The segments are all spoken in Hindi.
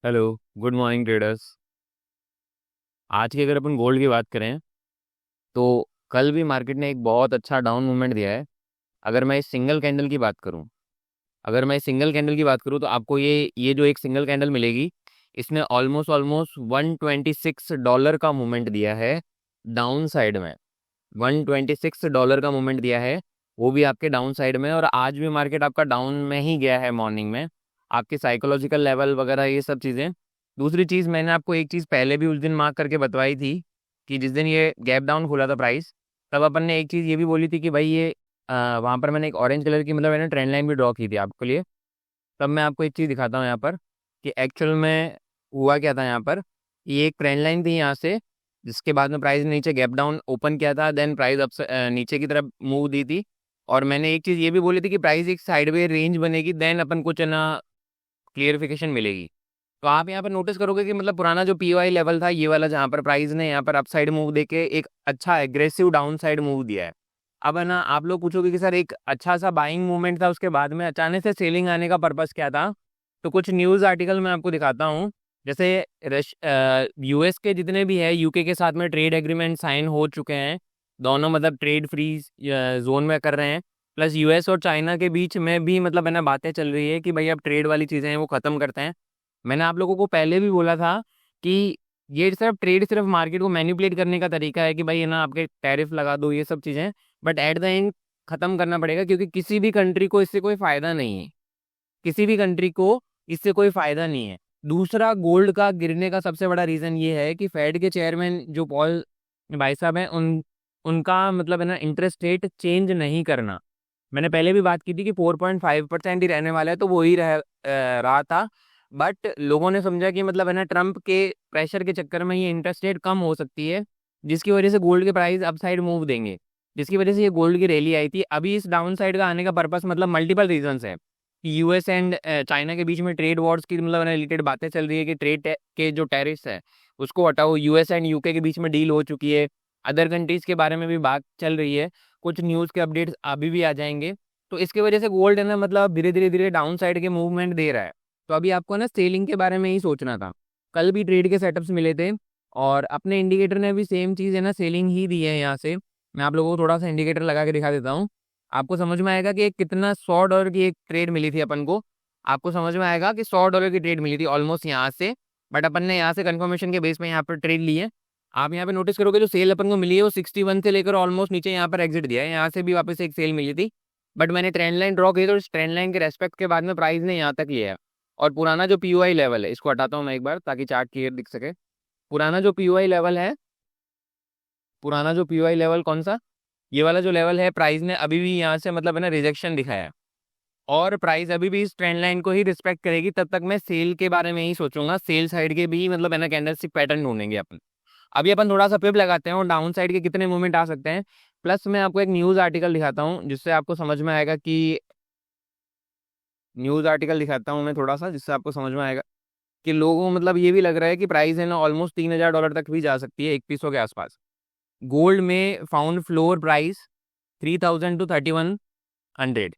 हेलो। Good morning traders. आज की अगर अपन गोल्ड की बात करें तो कल भी मार्केट ने एक बहुत अच्छा डाउन मूवमेंट दिया है। अगर मैं इस सिंगल कैंडल की बात करूं अगर मैं सिंगल कैंडल की बात करूं तो आपको ये जो एक सिंगल कैंडल मिलेगी, इसने ऑलमोस्ट ऑलमोस्ट $126 का मूवमेंट दिया है डाउन साइड में। $126 का मूवमेंट दिया है, वो भी आपके डाउन साइड में। और आज भी मार्केट आपका डाउन में ही गया है मॉर्निंग में। आपके साइकोलॉजिकल लेवल वगैरह ये सब चीज़ें। दूसरी चीज़, मैंने आपको एक चीज़ पहले भी उस दिन मार्क करके बतवाई थी कि जिस दिन ये गैप डाउन खुला था प्राइस, तब अपन ने एक चीज़ ये भी बोली थी कि भाई ये वहाँ पर मैंने एक ऑरेंज कलर की मतलब मैंने ट्रेंड लाइन भी ड्रॉ की थी आपके लिए। तब मैं आपको एक चीज़ दिखाता हूँ यहाँ पर कि एक्चुअल में हुआ क्या था यहाँ पर। ये एक ट्रेंड लाइन थी यहाँ से, जिसके बाद में प्राइस ने नीचे गैप डाउन ओपन किया था, देन प्राइस अप नीचे की तरफ मूव दी थी। और मैंने एक चीज़ ये भी बोली थी कि प्राइस एक साइडवे रेंज बनेगी, देन अपन कुछ है ना क्लियरिफिकेशन मिलेगी। तो आप यहाँ पर नोटिस करोगे कि मतलब पुराना जो पीओआई लेवल था ये वाला, जहाँ पर प्राइस ने यहाँ पर अपसाइड मूव देके एक अच्छा एग्रेसिव डाउन साइड मूव दिया है। अब है ना आप लोग पूछोगे कि सर एक अच्छा सा बाइंग मूवमेंट था, उसके बाद में अचानक से सेलिंग आने का पर्पस क्या था। तो कुछ न्यूज़ आर्टिकल मैं आपको दिखाता हूँ। जैसे यूएस के जितने भी है, यूके के साथ में ट्रेड एग्रीमेंट साइन हो चुके हैं। दोनों मतलब ट्रेड फ्री जोन में कर रहे हैं। प्लस यूएस और चाइना के बीच में भी मतलब है ना बातें चल रही है कि भाई अब ट्रेड वाली चीज़ें हैं वो ख़त्म करते हैं। मैंने आप लोगों को पहले भी बोला था कि ये सिर्फ ट्रेड सिर्फ मार्केट को मैनिपुलेट करने का तरीका है कि भाई है ना आपके टैरिफ लगा दो ये सब चीज़ें। बट एट द एंड ख़त्म करना पड़ेगा, क्योंकि किसी भी कंट्री को इससे कोई फ़ायदा नहीं है। किसी भी कंट्री को इससे कोई फ़ायदा नहीं है। दूसरा, गोल्ड का गिरने का सबसे बड़ा रीज़न ये है कि फेड के चेयरमैन जो पॉल भाई साहब हैं, उनका मतलब है ना इंटरेस्ट रेट चेंज नहीं करना। मैंने पहले भी बात की थी कि 4.5% ही रहने वाला है, तो वो ही रहा था। बट लोगों ने समझा कि मतलब है ना ट्रम्प के प्रेशर के चक्कर में ये इंटरेस्ट रेट कम हो सकती है, जिसकी वजह से गोल्ड के प्राइस अप साइड मूव देंगे, जिसकी वजह से ये गोल्ड की रैली आई थी। अभी इस डाउन साइड का आने का पर्पस मतलब मल्टीपल रीजंस है। यूएस एंड चाइना के बीच में ट्रेड वॉर्स की मतलब रिलेटेड बातें चल रही है कि ट्रेड के जो टैरिफ्स है उसको हटाओ। यूएस एंड यूके के बीच में डील हो चुकी है। अदर कंट्रीज के बारे में भी बात चल रही है। कुछ न्यूज़ के अपडेट्स अभी भी आ जाएंगे। तो इसकी वजह से गोल्ड है ना मतलब धीरे धीरे धीरे डाउन साइड के मूवमेंट दे रहा है। तो अभी आपको ना सेलिंग के बारे में ही सोचना था। कल भी ट्रेड के सेटअप्स मिले थे और अपने इंडिकेटर ने भी सेम चीज़ है ना सेलिंग ही दी है यहाँ से। मैं आप लोगों को थोड़ा सा इंडिकेटर लगा के दिखा देता हूँ। आपको समझ में आएगा कि एक कितना $100 की एक ट्रेड मिली थी अपन को। आपको समझ में आएगा कि $100 की ट्रेड मिली थी ऑलमोस्ट यहाँ से। बट अपन ने यहाँ से कंफर्मेशन के बेस पे यहाँ पर ट्रेड ली है। आप यहाँ पे नोटिस करोगे जो सेल अपन को मिली है वो 61 से लेकर ऑलमोस्ट नीचे यहाँ पर एग्जिट दिया है। यहाँ से भी वापस एक सेल मिली थी। बट मैंने ट्रेंड लाइन ड्रॉ की तो इस ट्रेंड लाइन के रेस्पेक्ट के बाद में प्राइस ने यहाँ तक लिया है। और पुराना जो पीओआई लेवल है, इसको हटाता हूँ मैं एक बार ताकि चार्ट क्लियर दिख सके। पुराना जो पीओआई लेवल है, पुराना जो पीओआई लेवल कौन सा, ये वाला जो लेवल है, प्राइस ने अभी भी यहाँ से मतलब है ना रिजेक्शन दिखाया है। और प्राइस अभी भी इस ट्रेंड लाइन को ही रिस्पेक्ट करेगी। तब तक मैं सेल के बारे में ही सोचूंगा। सेल साइड के भी मतलब है ना कैंडलस्टिक पैटर्न ढूंढेंगे अपन। अभी अपन थोड़ा सा पिप लगाते हैं और डाउन साइड के कितने मूवमेंट आ सकते हैं। प्लस मैं आपको एक न्यूज़ आर्टिकल दिखाता हूँ जिससे आपको समझ में आएगा कि न्यूज़ आर्टिकल दिखाता हूँ मैं थोड़ा सा, जिससे आपको समझ में आएगा कि लोगों को मतलब ये भी लग रहा है कि प्राइस है ना ऑलमोस्ट $3000 तक भी जा सकती है 3100 के आसपास। गोल्ड में found floor price 3000 to 3100।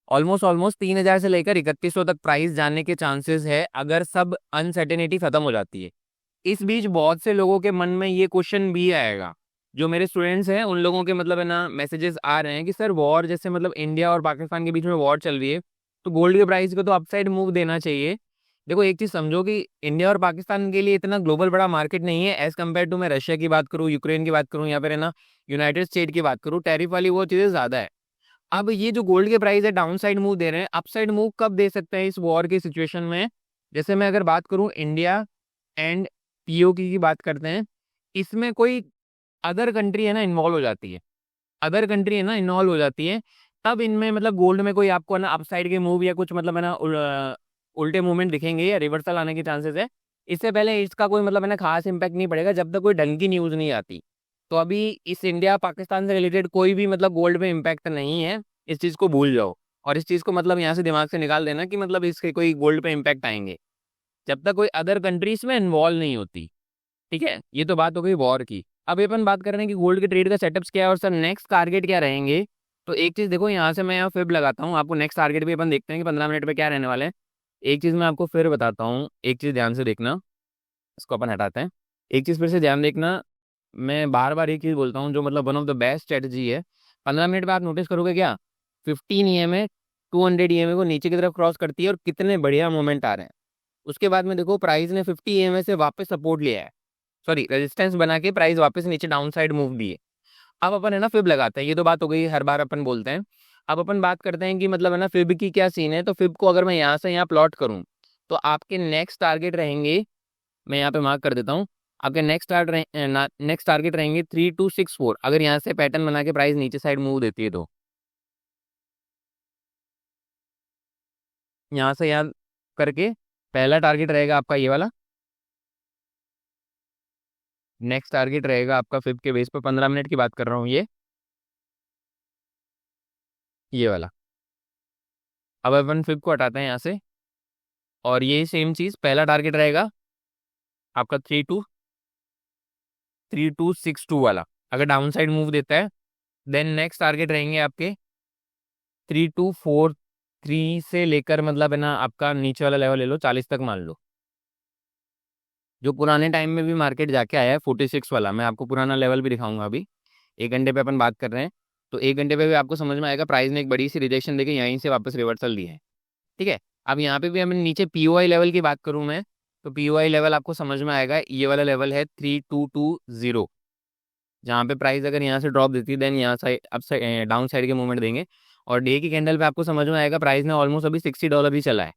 Almost almost 3000 से लेकर 3100 तक प्राइस जाने के चांसेस है अगर सब अनसर्टेनिटी खत्म हो जाती है। इस बीच बहुत से लोगों के मन में ये क्वेश्चन भी आएगा, जो मेरे स्टूडेंट्स हैं उन लोगों के मतलब है ना मैसेजेस आ रहे हैं कि सर वॉर जैसे मतलब इंडिया और पाकिस्तान के बीच में वॉर चल रही है, तो गोल्ड के प्राइस को तो अपसाइड मूव देना चाहिए। देखो एक चीज़ समझो कि इंडिया और पाकिस्तान के लिए इतना ग्लोबल बड़ा मार्केट नहीं है एज़ कम्पेयर टू मैं रशिया की बात करूँ, यूक्रेन की बात करूँ, या फिर है ना यूनाइटेड स्टेट की बात करूँ। टैरिफ वाली वो चीज़ें ज़्यादा है। अब ये जो गोल्ड के प्राइस है डाउन साइड मूव दे रहे हैं, अप साइड मूव कब दे सकते हैं इस वॉर की सिचुएशन में। जैसे मैं अगर बात करूँ इंडिया एंड पीओके की बात करते हैं, इसमें कोई अदर कंट्री है ना इन्वॉल्व हो जाती है, अदर कंट्री है ना इन्वॉल्व हो जाती है, तब इनमें मतलब गोल्ड में कोई आपको है ना अपसाइड के मूव या कुछ मतलब है ना उल्टे मूवमेंट दिखेंगे या रिवर्सल आने के चांसेस है। इससे पहले इसका कोई मतलब है ना खास इंपैक्ट नहीं पड़ेगा जब तक कोई ढंग की न्यूज़ नहीं आती। तो अभी इस इंडिया पाकिस्तान से रिलेटेड कोई भी मतलब गोल्ड में इम्पैक्ट नहीं है। इस चीज़ को भूल जाओ और इस चीज़ को मतलब यहाँ से दिमाग से निकाल देना कि मतलब इसके कोई गोल्ड पे इम्पैक्ट आएंगे जब तक कोई अदर कंट्रीज में इन्वॉल्व नहीं होती। ठीक है, ये तो बात हो गई वॉर की। अब ये अपन बात कर रहे हैं कि गोल्ड के ट्रेड का सेटअप्स क्या है और सर नेक्स्ट टारगेट क्या रहेंगे। तो एक चीज़ देखो, यहाँ से मैं यहाँ फिब लगाता हूँ, आपको नेक्स्ट टारगेट भी अपन देखते हैं कि 15 मिनट पे क्या रहने वाले हैं। एक चीज़ मैं आपको फिर बताता हूँ, एक चीज़ ध्यान से देखना, इसको अपन हटाते हैं। एक चीज़ फिर से ध्यान देखना, मैं बार बार एक चीज़ बोलता हूँ जो मतलब one of the best strategy है। 15 मिनट में आप नोटिस करोगे क्या, 15 EMA 200 EMA को नीचे की तरफ क्रॉस करती है और कितने बढ़िया मोमेंट आ रहे हैं। उसके बाद में देखो प्राइस ने 50 EMA से वापस सपोर्ट लिया है, सॉरी रेजिस्टेंस बना के प्राइस वापस नीचे डाउन साइड मूव दी है। अब अपन है ना फिब लगाते हैं, ये तो बात हो गई, हर बार अपन बोलते हैं। अब अपन बात करते हैं कि मतलब है ना फिब की क्या सीन है। तो फिब को अगर मैं यहाँ से यहाँ प्लॉट करूँ तो आपके नेक्स्ट टारगेट रहेंगे, मैं यहाँ पे मार्क कर देता हूँ, आपके नेक्स्ट टारगेट रहेंगे 3264। अगर यहाँ से पैटर्न बना के प्राइस नीचे साइड मूव देती है तो यहाँ से यहाँ करके पहला टारगेट रहेगा आपका ये वाला, नेक्स्ट टारगेट रहेगा आपका फिब के बेस पर, 15 मिनट की बात कर रहा हूँ, ये वाला। अब अपन फिब को हटाते हैं यहाँ से, और ये सेम चीज पहला टारगेट रहेगा आपका 3262 वाला, अगर डाउन साइड मूव देता है। देन नेक्स्ट टारगेट रहेंगे आपके 3243 से लेकर मतलब है ना आपका नीचे वाला लेवल ले लो 40 तक मान लो। जो पुराने टाइम में भी मार्केट जाके आया है 46 वाला, मैं आपको पुराना लेवल भी दिखाऊंगा अभी। 1 घंटे पे अपन बात कर रहे हैं, तो 1 घंटे पे भी आपको समझ में आएगा प्राइस ने एक बड़ी सी रिजेक्शन देके यहीं से वापस रिवर्सल दी है। ठीक है, अब यहाँ पे भी हम नीचे पीओआई लेवल की बात करूँ मैं, तो पीओआई लेवल आपको समझ में आएगा, ये वाला लेवल है 3220, जहाँ पे प्राइस अगर यहाँ से ड्रॉप देती है देन यहाँ side up side down side के मूवमेंट देंगे। और डे की कैंडल पे आपको समझ में आएगा प्राइस ने ऑलमोस्ट अभी $60 भी चला है,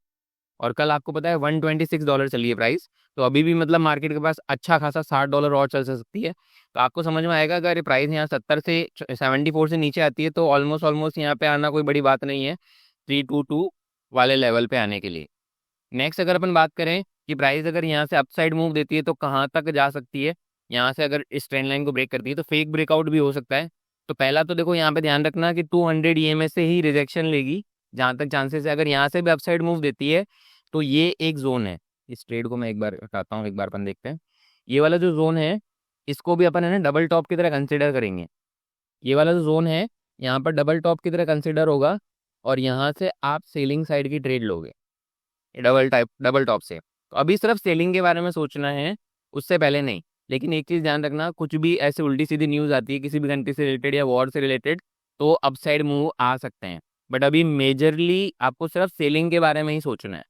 और कल आपको पता है $126 चली है प्राइस। तो अभी भी मतलब मार्केट के पास अच्छा खासा $60 और चल सकती है। तो आपको समझ में आएगा अगर प्राइस यहाँ 70 से 74 से नीचे आती है तो ऑलमोस्ट ऑलमोस्ट यहाँ पे आना कोई बड़ी बात नहीं है 322 वाले लेवल पे आने के लिए। नेक्स्ट अगर अपन बात करें कि प्राइस अगर यहाँ से अपसाइड मूव देती है तो कहाँ तक जा सकती है, यहाँ से अगर इस ट्रेंड लाइन को ब्रेक करती है तो फेक ब्रेकआउट भी हो सकता है। तो पहला तो देखो यहाँ पे ध्यान रखना कि 200 EMA से ही रिजेक्शन लेगी, जहाँ तक चांसेस है। अगर यहाँ से भी अपसाइड मूव देती है तो ये एक जोन है, इस ट्रेड को मैं एक बार हटाता हूँ, एक बार अपन देखते हैं। ये वाला जो जोन है इसको भी अपन है ना डबल टॉप की तरह कंसिडर करेंगे। ये वाला जो जोन है यहाँ पर डबल टॉप की तरह कंसिडर होगा, और यहाँ से आप सेलिंग साइड की ट्रेड लोगे डबल टॉप से। तो अभी सिर्फ सेलिंग के बारे में सोचना है, उससे पहले नहीं। लेकिन एक चीज़ ध्यान रखना, कुछ भी ऐसे उल्टी सीधी न्यूज़ आती है किसी भी कंट्री से रिलेटेड या वॉर से रिलेटेड तो अपसाइड मूव आ सकते हैं। बट अभी मेजरली आपको सिर्फ सेलिंग के बारे में ही सोचना है,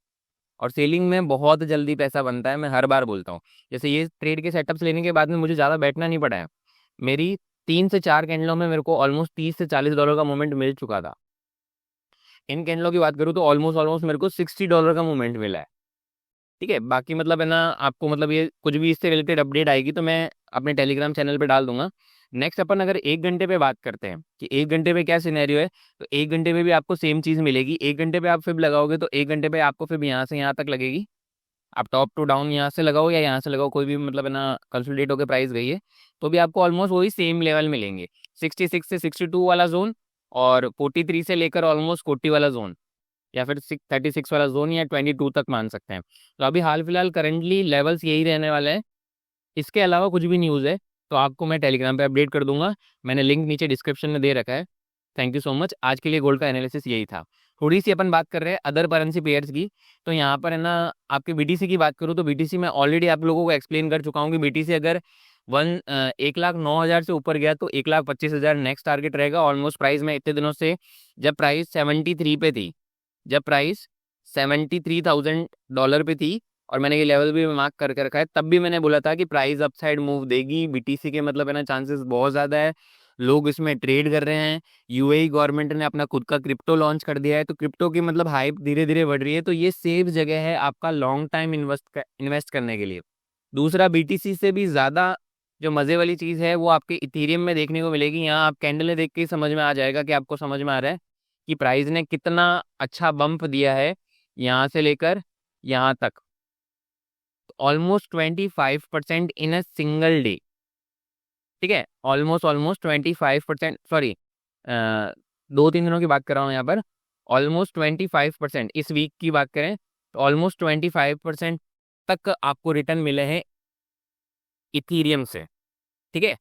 और सेलिंग में बहुत जल्दी पैसा बनता है, मैं हर बार बोलता हूँ। जैसे ये ट्रेड के सेटअप्स लेने के बाद में मुझे ज़्यादा बैठना नहीं पड़ा है, मेरी 3 से 4 कैंडलों में मेरे को ऑलमोस्ट $30 से $40 का मूवमेंट मिल चुका था। इन कैंडलों की बात करूँ तो ऑलमोस्ट ऑलमोस्ट मेरे को $60 का मूवमेंट मिला है। ठीक है, बाकी मतलब है ना आपको मतलब ये कुछ भी इससे रिलेटेड अपडेट आएगी तो मैं अपने टेलीग्राम चैनल पे डाल दूंगा। नेक्स्ट अपन अगर 1 घंटे पे बात करते हैं कि 1 घंटे पे क्या सिनेरियो है, तो 1 घंटे पे भी आपको सेम चीज़ मिलेगी। 1 घंटे पे आप फिब लगाओगे तो 1 घंटे पे आपको फिब यहाँ से यहाँ तक लगेगी। आप टॉप टू डाउन यहाँ से लगाओ या यहाँ से लगाओ, कोई भी मतलब है ना कंसोलिडेट होकर प्राइस गई है तो भी आपको ऑलमोस्ट वही सेम लेवल मिलेंगे, 66 से 62 वाला जोन, और 43 से लेकर ऑलमोस्ट 40 वाला जोन, या फिर 36 वाला जोन, या 22 तक मान सकते हैं। तो अभी हाल फिलहाल करंटली लेवल्स यही रहने वाले हैं। इसके अलावा कुछ भी न्यूज़ है तो आपको मैं टेलीग्राम पे अपडेट कर दूंगा, मैंने लिंक नीचे डिस्क्रिप्शन में दे रखा है। Thank you so much. आज के लिए गोल्ड का एनालिसिस यही था। थोड़ी सी अपन बात कर रहे हैं अदर करेंसी पेयर्स की, तो यहाँ पर है ना आपके बीटीसी की बात करूँ तो बीटीसी मैं ऑलरेडी आप लोगों को एक्सप्लेन कर चुका हूँ कि बीटीसी अगर 1,09,000 से ऊपर गया तो 1,25,000 नेक्स्ट टारगेट रहेगा। ऑलमोस्ट प्राइस में इतने दिनों से जब प्राइस 73 पे थी, जब प्राइस $73,000 पे थी, और मैंने ये लेवल भी मार्क करके रखा है, तब भी मैंने बोला था कि प्राइस अपसाइड मूव देगी बीटीसी के, मतलब है ना चांसेस बहुत ज़्यादा है, लोग इसमें ट्रेड कर रहे हैं। यूएई गवर्नमेंट ने अपना खुद का क्रिप्टो लॉन्च कर दिया है, तो क्रिप्टो की मतलब हाइप धीरे धीरे बढ़ रही है, तो ये सेफ जगह है आपका लॉन्ग टाइम इन्वेस्ट करने के लिए। दूसरा, बीटीसी से भी ज़्यादा जो मज़े वाली चीज़ है वो आपके इथेरियम में देखने को मिलेगी। यहाँ आप कैंडलें देख के ही समझ में आ जाएगा कि आपको समझ में आ रहा है कि प्राइस ने कितना अच्छा बम्प दिया है यहाँ से लेकर यहाँ तक, almost 25% in a single day. ठीक है, ऑलमोस्ट ऑलमोस्ट 25%, सॉरी 2-3 दिनों की बात कर रहा हूँ यहाँ पर, ऑलमोस्ट 25%। इस वीक की बात करें तो ऑलमोस्ट 25% तक आपको रिटर्न मिले हैं इथीरियम से। ठीक है,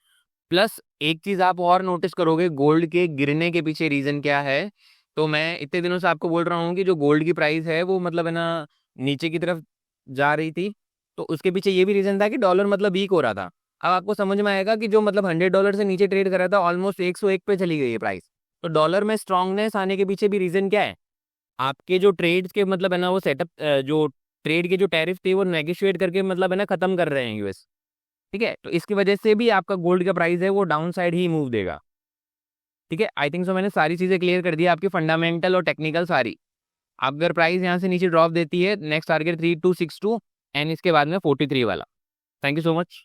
प्लस एक चीज आप और नोटिस करोगे, गोल्ड के गिरने के पीछे रीजन क्या है। तो मैं इतने दिनों से आपको बोल रहा हूँ कि जो गोल्ड की प्राइस है वो मतलब है ना नीचे की तरफ जा रही थी, तो उसके पीछे ये भी रीजन था कि डॉलर मतलब वीक हो रहा था। अब आपको समझ में आएगा कि जो मतलब $100 से नीचे ट्रेड कर रहा था, ऑलमोस्ट 101 पे चली गई है प्राइस। तो डॉलर में स्ट्रांगनेस आने के पीछे भी रीजन क्या है? आपके जो ट्रेड्स के मतलब है ना, वो सेटअप, जो ट्रेड के जो टैरिफ थे वो नेगोशिएट करके मतलब है ना खत्म कर रहे हैं यूएस। ठीक है, तो इसकी वजह से भी आपका गोल्ड का प्राइस है वो डाउन साइड ही मूव देगा। ठीक है, आई थिंक सो मैंने सारी चीजें क्लियर कर दी, आपकी फंडामेंटल और टेक्निकल सारी। अगर प्राइस यहाँ से नीचे ड्रॉप देती है, नेक्स्ट टारगेट 3262 एंड इसके बाद में 43 वाला। Thank you so much.